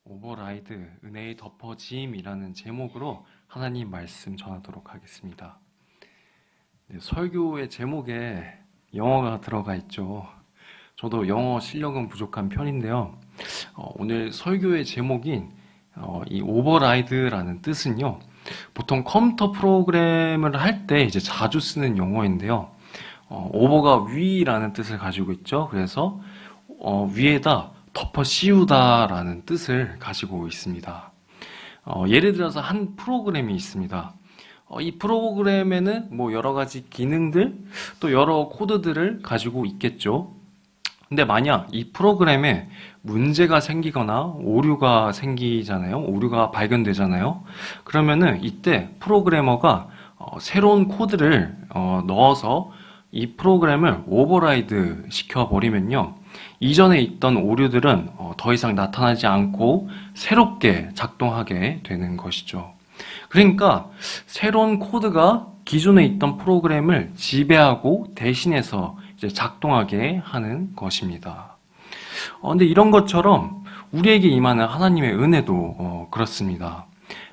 오버라이드 은혜의 덮어짐이라는 제목으로 하나님 말씀 전하도록 하겠습니다. 네, 설교의 제목에 영어가 들어가 있죠. 저도 영어 실력은 부족한 편인데요. 오늘 설교의 제목인 이 오버라이드라는 뜻은요. 보통 컴퓨터 프로그램을 할 때 이제 자주 쓰는 용어인데요. 오버가 위라는 뜻을 가지고 있죠. 그래서 위에다 덮어 씌우다라는 뜻을 가지고 있습니다. 예를 들어서 한 프로그램이 있습니다. 이 프로그램에는 뭐 여러 가지 기능들, 또 여러 코드들을 가지고 있겠죠. 근데 만약 이 프로그램에 문제가 생기거나 오류가 생기잖아요. 오류가 발견되잖아요. 그러면은 이때 프로그래머가 새로운 코드를 넣어서 이 프로그램을 오버라이드 시켜버리면요. 이전에 있던 오류들은 더 이상 나타나지 않고 새롭게 작동하게 되는 것이죠. 그러니까 새로운 코드가 기존에 있던 프로그램을 지배하고 대신해서 이제 작동하게 하는 것입니다. 근데 이런 것처럼 우리에게 임하는 하나님의 은혜도 그렇습니다.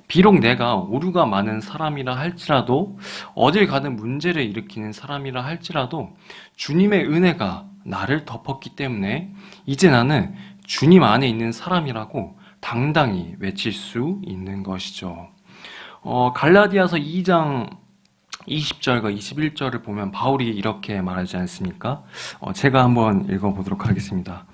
비록 내가 오류가 많은 사람이라 할지라도, 어딜 가든 문제를 일으키는 사람이라 할지라도 주님의 은혜가 나를 덮었기 때문에 이제 나는 주님 안에 있는 사람이라고 당당히 외칠 수 있는 것이죠. 갈라디아서 2장 20절과 21절을 보면 바울이 이렇게 말하지 않습니까? 제가 한번 읽어보도록 하겠습니다.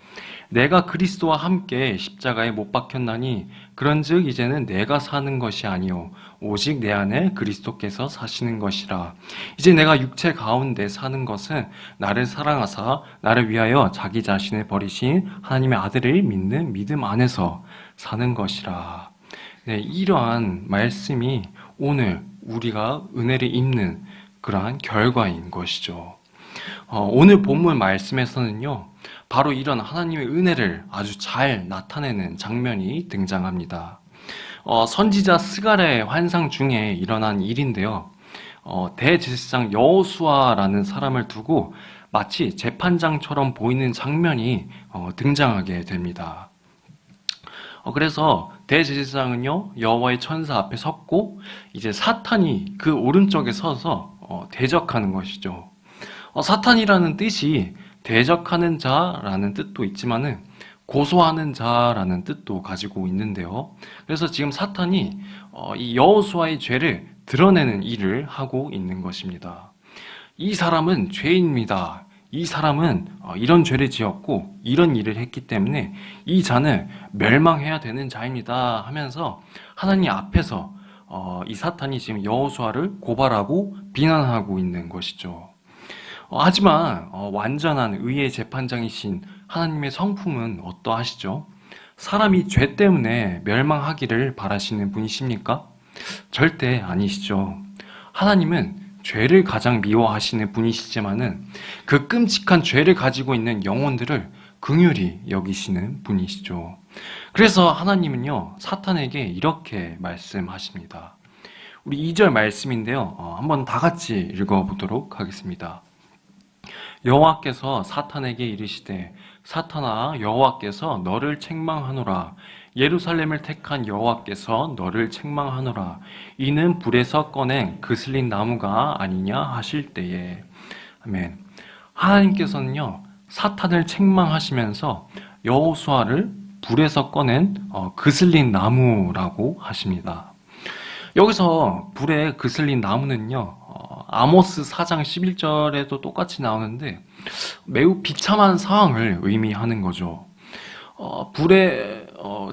내가 그리스도와 함께 십자가에 못 박혔나니 그런즉 이제는 내가 사는 것이 아니요 오직 내 안에 그리스도께서 사시는 것이라. 이제 내가 육체 가운데 사는 것은 나를 사랑하사 나를 위하여 자기 자신을 버리신 하나님의 아들을 믿는 믿음 안에서 사는 것이라. 네, 이러한 말씀이 오늘 우리가 은혜를 입는 그러한 결과인 것이죠. 오늘 본문 말씀에서는요, 바로 이런 하나님의 은혜를 아주 잘 나타내는 장면이 등장합니다. 선지자 스가랴의 환상 중에 일어난 일인데요. 대제사장 여호수아라는 사람을 두고 마치 재판장처럼 보이는 장면이 등장하게 됩니다. 그래서 대제사장은요, 여호와의 천사 앞에 섰고 이제 사탄이 그 오른쪽에 서서 대적하는 것이죠. 사탄이라는 뜻이 대적하는 자라는 뜻도 있지만은 고소하는 자라는 뜻도 가지고 있는데요. 그래서 지금 사탄이 이 여호수아의 죄를 드러내는 일을 하고 있는 것입니다. 이 사람은 죄인입니다. 이 사람은 이런 죄를 지었고 이런 일을 했기 때문에 이 자는 멸망해야 되는 자입니다 하면서 하나님 앞에서 이 사탄이 지금 여호수아를 고발하고 비난하고 있는 것이죠. 하지만 완전한 의의 재판장이신 하나님의 성품은 어떠하시죠? 사람이 죄 때문에 멸망하기를 바라시는 분이십니까? 절대 아니시죠. 하나님은 죄를 가장 미워하시는 분이시지만은 그 끔찍한 죄를 가지고 있는 영혼들을 긍휼히 여기시는 분이시죠. 그래서 하나님은요, 사탄에게 이렇게 말씀하십니다. 우리 2절 말씀인데요. 한번 다 같이 읽어보도록 하겠습니다. 여호와께서 사탄에게 이르시되 사탄아, 여호와께서 너를 책망하노라. 예루살렘을 택한 여호와께서 너를 책망하노라. 이는 불에서 꺼낸 그슬린 나무가 아니냐 하실 때에. 아멘. 하나님께서는요, 사탄을 책망하시면서 여호수아를 불에서 꺼낸 그슬린 나무라고 하십니다. 여기서 불에 그슬린 나무는요, 아모스 4장 11절에도 똑같이 나오는데 매우 비참한 상황을 의미하는 거죠. 불에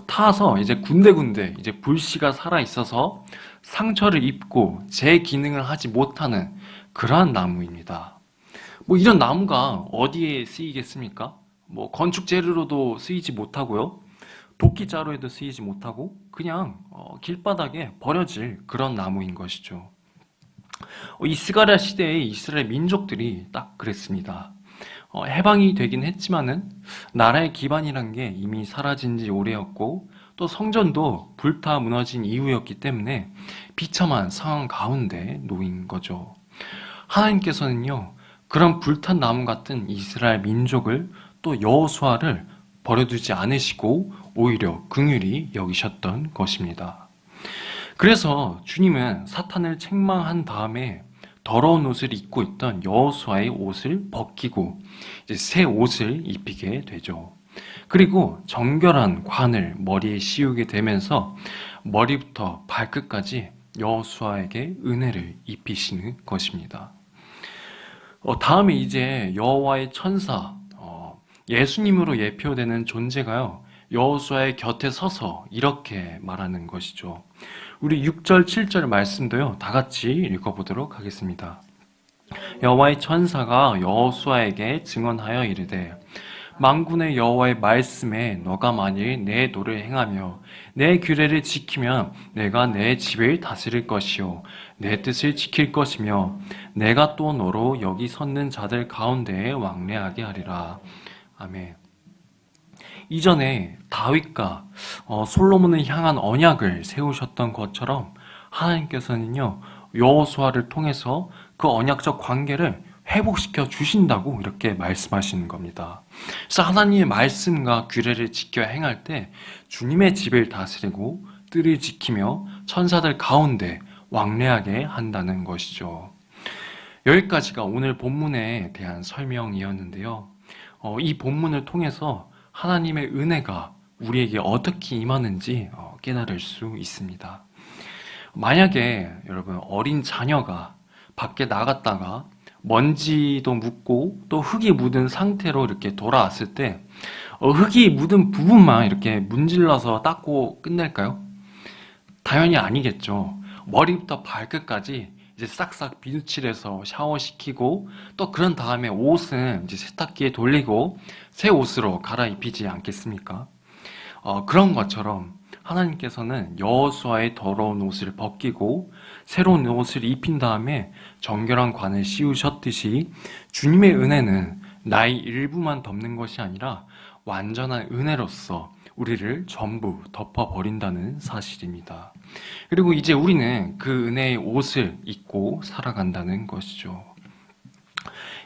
타서 이제 군데군데 이제 불씨가 살아 있어서 상처를 입고 제 기능을 하지 못하는 그러한 나무입니다. 뭐 이런 나무가 어디에 쓰이겠습니까? 뭐 건축 재료로도 쓰이지 못하고요. 도끼 자루에도 쓰이지 못하고 그냥 길바닥에 버려질 그런 나무인 것이죠. 이 스가랴 시대의 이스라엘 민족들이 딱 그랬습니다. 해방이 되긴 했지만은 나라의 기반이란 게 이미 사라진 지 오래였고 또 성전도 불타 무너진 이후였기 때문에 비참한 상황 가운데 놓인 거죠. 하나님께서는요, 그런 불탄 나무 같은 이스라엘 민족을 또 여호수아를 버려두지 않으시고 오히려 긍휼히 여기셨던 것입니다. 그래서 주님은 사탄을 책망한 다음에 더러운 옷을 입고 있던 여호수아의 옷을 벗기고 이제 새 옷을 입히게 되죠. 그리고 정결한 관을 머리에 씌우게 되면서 머리부터 발끝까지 여호수아에게 은혜를 입히시는 것입니다. 다음에 이제 여호와의 천사, 예수님으로 예표되는 존재가요, 여호수아의 곁에 서서 이렇게 말하는 것이죠. 우리 6절, 7절 말씀도요, 다 같이 읽어보도록 하겠습니다. 여호와의 천사가 여호수아에게 증언하여 이르되 만군의 여호와의 말씀에 너가 만일 내 도를 행하며 내 규례를 지키면 내가 내 집을 다스릴 것이요 내 뜻을 지킬 것이며 내가 또 너로 여기 섰는 자들 가운데에 왕래하게 하리라. 아멘. 이전에 다윗과 솔로몬을 향한 언약을 세우셨던 것처럼 하나님께서는요, 여호수아를 통해서 그 언약적 관계를 회복시켜 주신다고 이렇게 말씀하시는 겁니다. 그래서 하나님의 말씀과 규례를 지켜 행할 때 주님의 집을 다스리고 뜰을 지키며 천사들 가운데 왕래하게 한다는 것이죠. 여기까지가 오늘 본문에 대한 설명이었는데요. 이 본문을 통해서 하나님의 은혜가 우리에게 어떻게 임하는지 깨달을 수 있습니다. 만약에 여러분 어린 자녀가 밖에 나갔다가 먼지도 묻고 또 흙이 묻은 상태로 이렇게 돌아왔을 때 흙이 묻은 부분만 이렇게 문질러서 닦고 끝낼까요? 당연히 아니겠죠. 머리부터 발끝까지 이제 싹싹 비누칠해서 샤워시키고 또 그런 다음에 옷은 이제 세탁기에 돌리고 새 옷으로 갈아입히지 않겠습니까? 그런 것처럼 하나님께서는 여호수아의 더러운 옷을 벗기고 새로운 옷을 입힌 다음에 정결한 관을 씌우셨듯이 주님의 은혜는 나의 일부만 덮는 것이 아니라 완전한 은혜로서 우리를 전부 덮어버린다는 사실입니다. 그리고 이제 우리는 그 은혜의 옷을 입고 살아간다는 것이죠.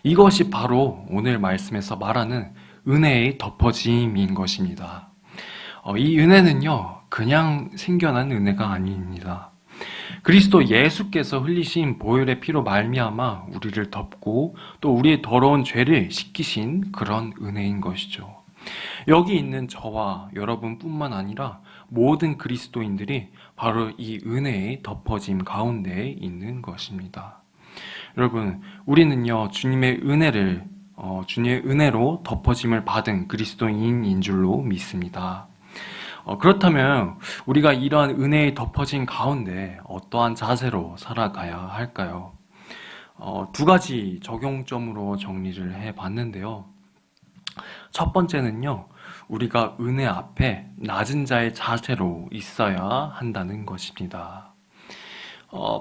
이것이 바로 오늘 말씀에서 말하는 은혜의 덮어짐인 것입니다. 이 은혜는요, 그냥 생겨난 은혜가 아닙니다. 그리스도 예수께서 흘리신 보혈의 피로 말미암아 우리를 덮고 또 우리의 더러운 죄를 씻기신 그런 은혜인 것이죠. 여기 있는 저와 여러분뿐만 아니라 모든 그리스도인들이 바로 이 은혜의 덮어짐 가운데 있는 것입니다. 여러분, 우리는요, 주님의 은혜로 덮어짐을 받은 그리스도인인 줄로 믿습니다. 그렇다면 우리가 이러한 은혜의 덮어진 가운데 어떠한 자세로 살아가야 할까요? 두 가지 적용점으로 정리를 해봤는데요. 첫 번째는요, 우리가 은혜 앞에 낮은 자의 자세로 있어야 한다는 것입니다.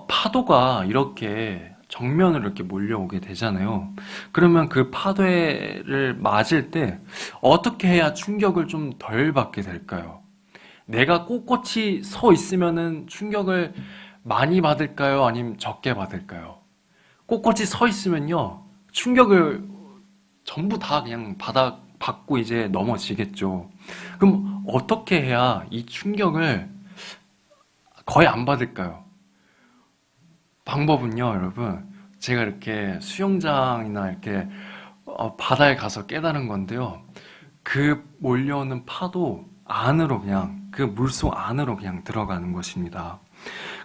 파도가 이렇게 정면으로 이렇게 몰려오게 되잖아요. 그러면 그 파도를 맞을 때 어떻게 해야 충격을 좀 덜 받게 될까요? 내가 꼿꼿이 서 있으면은 충격을 많이 받을까요? 아니면 적게 받을까요? 꼿꼿이 서 있으면요, 충격을 전부 다 그냥 받고 이제 넘어지겠죠. 그럼 어떻게 해야 이 충격을 거의 안 받을까요? 방법은요, 여러분, 제가 이렇게 수영장이나 이렇게 바다에 가서 깨달은 건데요. 그 몰려오는 파도 안으로 그냥, 그 물속 안으로 그냥 들어가는 것입니다.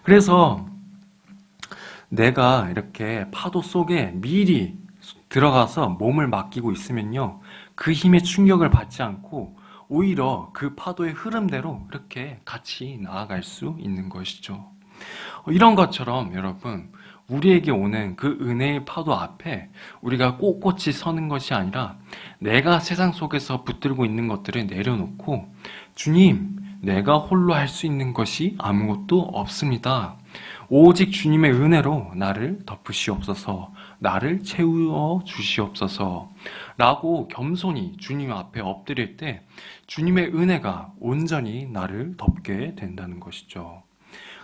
그래서 내가 이렇게 파도 속에 미리 들어가서 몸을 맡기고 있으면요, 그 힘의 충격을 받지 않고 오히려 그 파도의 흐름대로 이렇게 같이 나아갈 수 있는 것이죠. 이런 것처럼 여러분, 우리에게 오는 그 은혜의 파도 앞에 우리가 꼿꼿이 서는 것이 아니라 내가 세상 속에서 붙들고 있는 것들을 내려놓고, 주님, 내가 홀로 할 수 있는 것이 아무것도 없습니다. 오직 주님의 은혜로 나를 덮으시옵소서, 나를 채워 주시옵소서 라고 겸손히 주님 앞에 엎드릴 때 주님의 은혜가 온전히 나를 덮게 된다는 것이죠.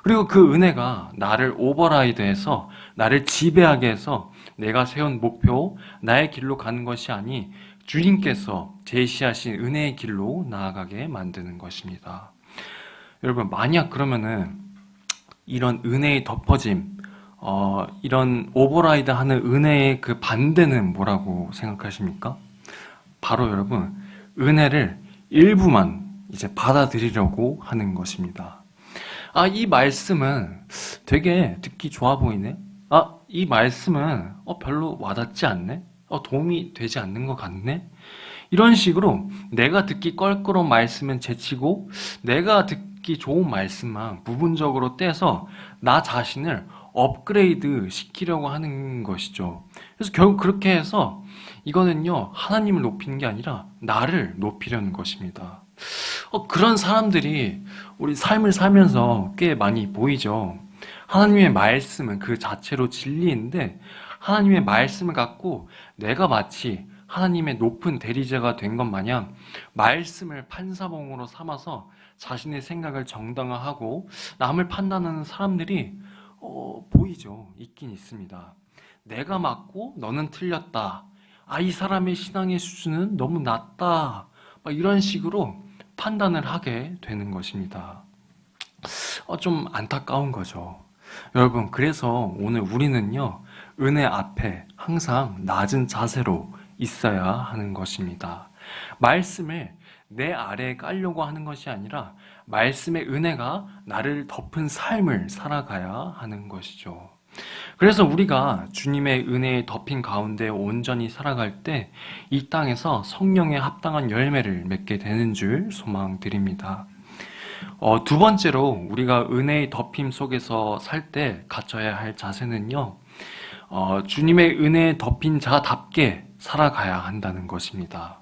그리고 그 은혜가 나를 오버라이드해서, 나를 지배하게 해서 내가 세운 목표, 나의 길로 가는 것이 아니 주님께서 제시하신 은혜의 길로 나아가게 만드는 것입니다. 여러분, 만약 그러면은 이런 은혜의 덮어짐, 이런 오버라이드 하는 은혜의 그 반대는 뭐라고 생각하십니까? 바로 여러분, 은혜를 일부만 이제 받아들이려고 하는 것입니다. 이 말씀은 되게 듣기 좋아 보이네? 이 말씀은 별로 와닿지 않네? 도움이 되지 않는 것 같네? 이런 식으로 내가 듣기 껄끄러운 말씀은 제치고 내가 듣기 좋은 말씀만 부분적으로 떼서 나 자신을 업그레이드 시키려고 하는 것이죠. 그래서 결국 그렇게 해서 이거는요, 하나님을 높이는 게 아니라 나를 높이려는 것입니다. 그런 사람들이 우리 삶을 살면서 꽤 많이 보이죠. 하나님의 말씀은 그 자체로 진리인데 하나님의 말씀을 갖고 내가 마치 하나님의 높은 대리자가 된 것 마냥 말씀을 판사봉으로 삼아서 자신의 생각을 정당화하고 남을 판단하는 사람들이 보이죠. 있긴 있습니다. 내가 맞고 너는 틀렸다. 이 사람의 신앙의 수준은 너무 낮다. 이런 식으로 판단을 하게 되는 것입니다. 좀 안타까운 거죠. 여러분, 그래서 오늘 우리는요, 은혜 앞에 항상 낮은 자세로 있어야 하는 것입니다. 말씀을 내 아래에 깔려고 하는 것이 아니라 말씀의 은혜가 나를 덮은 삶을 살아가야 하는 것이죠. 그래서 우리가 주님의 은혜에 덮인 가운데 온전히 살아갈 때 이 땅에서 성령에 합당한 열매를 맺게 되는 줄 소망드립니다. 두 번째로 우리가 은혜의 덮임 속에서 살 때 갖춰야 할 자세는요, 주님의 은혜에 덮인 자답게 살아가야 한다는 것입니다.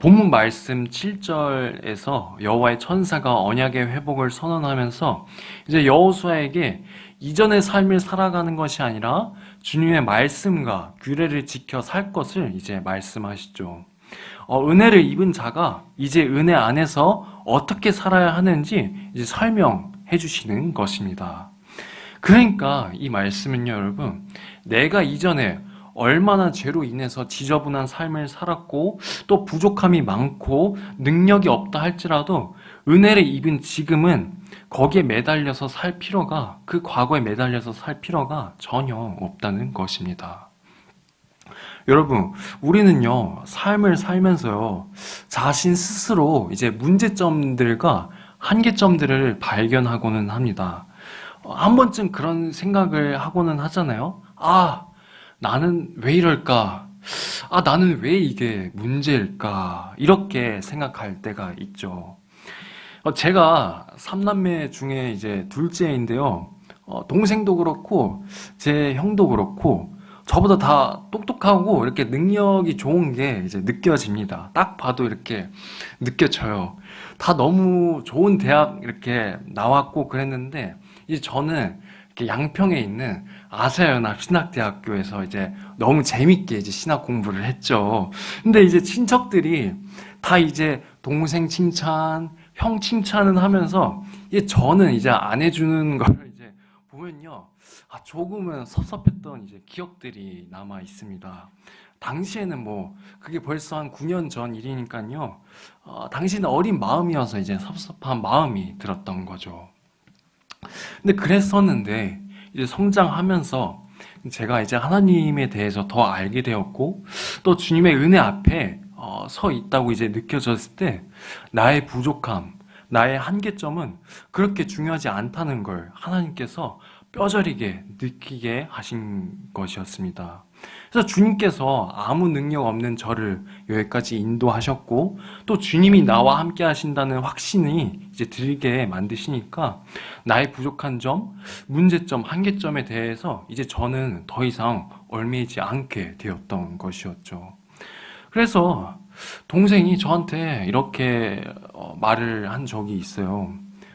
본문 말씀 7절에서 여호와의 천사가 언약의 회복을 선언하면서 이제 여호수아에게 이전의 삶을 살아가는 것이 아니라 주님의 말씀과 규례를 지켜 살 것을 이제 말씀하시죠. 은혜를 입은 자가 이제 은혜 안에서 어떻게 살아야 하는지 이제 설명해 주시는 것입니다. 그러니까 이 말씀은요, 여러분, 내가 이전에 얼마나 죄로 인해서 지저분한 삶을 살았고 또 부족함이 많고 능력이 없다 할지라도 은혜를 입은 지금은 거기에 매달려서 살 필요가, 그 과거에 매달려서 살 필요가 전혀 없다는 것입니다. 여러분, 우리는요, 삶을 살면서요, 자신 스스로 이제 문제점들과 한계점들을 발견하고는 합니다. 한 번쯤 그런 생각을 하고는 하잖아요. 나는 왜 이럴까? 나는 왜 이게 문제일까? 이렇게 생각할 때가 있죠. 제가 3남매 중에 이제 둘째인데요. 동생도 그렇고, 제 형도 그렇고, 저보다 다 똑똑하고 이렇게 능력이 좋은 게 이제 느껴집니다. 딱 봐도 이렇게 느껴져요. 다 너무 좋은 대학 이렇게 나왔고 그랬는데, 이제 저는 이렇게 양평에 있는 아사연합 신학대학교에서 이제 너무 재밌게 이제 신학 공부를 했죠. 근데 이제 친척들이 다 이제 동생 칭찬, 형 칭찬은 하면서 이제 저는 이제 안 해주는 걸 이제 보면요, 조금은 섭섭했던 이제 기억들이 남아 있습니다. 당시에는 뭐 그게 벌써 한 9년 전 일이니까요. 당시는 어린 마음이어서 이제 섭섭한 마음이 들었던 거죠. 근데 그랬었는데 이제 성장하면서 제가 이제 하나님에 대해서 더 알게 되었고 또 주님의 은혜 앞에 서 있다고 이제 느껴졌을 때 나의 부족함, 나의 한계점은 그렇게 중요하지 않다는 걸 하나님께서 뼈저리게 느끼게 하신 것이었습니다. 그래서 주님께서 아무 능력 없는 저를 여기까지 인도하셨고 또 주님이 나와 함께 하신다는 확신이 이제 들게 만드시니까 나의 부족한 점, 문제점, 한계점에 대해서 이제 저는 더 이상 얽매이지 않게 되었던 것이었죠. 그래서 동생이 저한테 이렇게 말을 한 적이 있어요.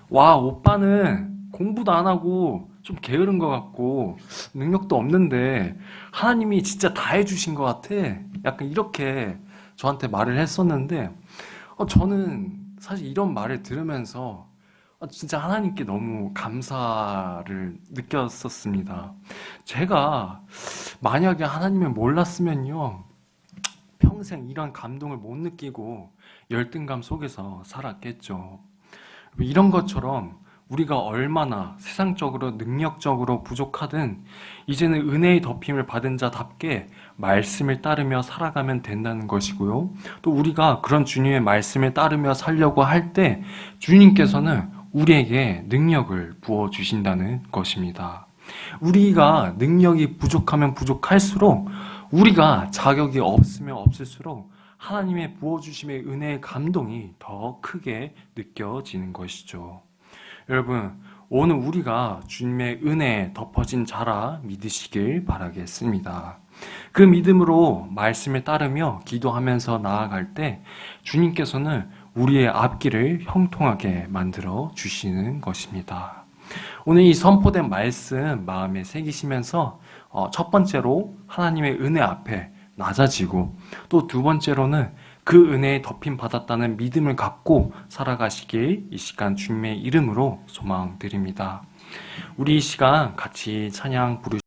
와, 오빠는 공부도 안 하고 좀 게으른 것 같고 능력도 없는데 하나님이 진짜 다 해주신 것 같아. 약간 이렇게 저한테 말을 했었는데 저는 사실 이런 말을 들으면서 진짜 하나님께 너무 감사를 느꼈었습니다. 제가 만약에 하나님을 몰랐으면요, 평생 이런 감동을 못 느끼고 열등감 속에서 살았겠죠. 이런 것처럼 우리가 얼마나 세상적으로 능력적으로 부족하든 이제는 은혜의 덮임을 받은 자답게 말씀을 따르며 살아가면 된다는 것이고요. 또 우리가 그런 주님의 말씀을 따르며 살려고 할 때 주님께서는 우리에게 능력을 부어주신다는 것입니다. 우리가 능력이 부족하면 부족할수록 우리가 자격이 없으면 없을수록 하나님의 부어주심의 은혜의 감동이 더 크게 느껴지는 것이죠. 여러분, 오늘 우리가 주님의 은혜에 덮어진 자라 믿으시길 바라겠습니다. 그 믿음으로 말씀을 따르며 기도하면서 나아갈 때 주님께서는 우리의 앞길을 형통하게 만들어 주시는 것입니다. 오늘 이 선포된 말씀 마음에 새기시면서 첫 번째로 하나님의 은혜 앞에 낮아지고 또 두 번째로는 그 은혜에 덮임 받았다는 믿음을 갖고 살아가시길 이 시간 주님의 이름으로 소망드립니다. 우리 이 시간 같이 찬양 부르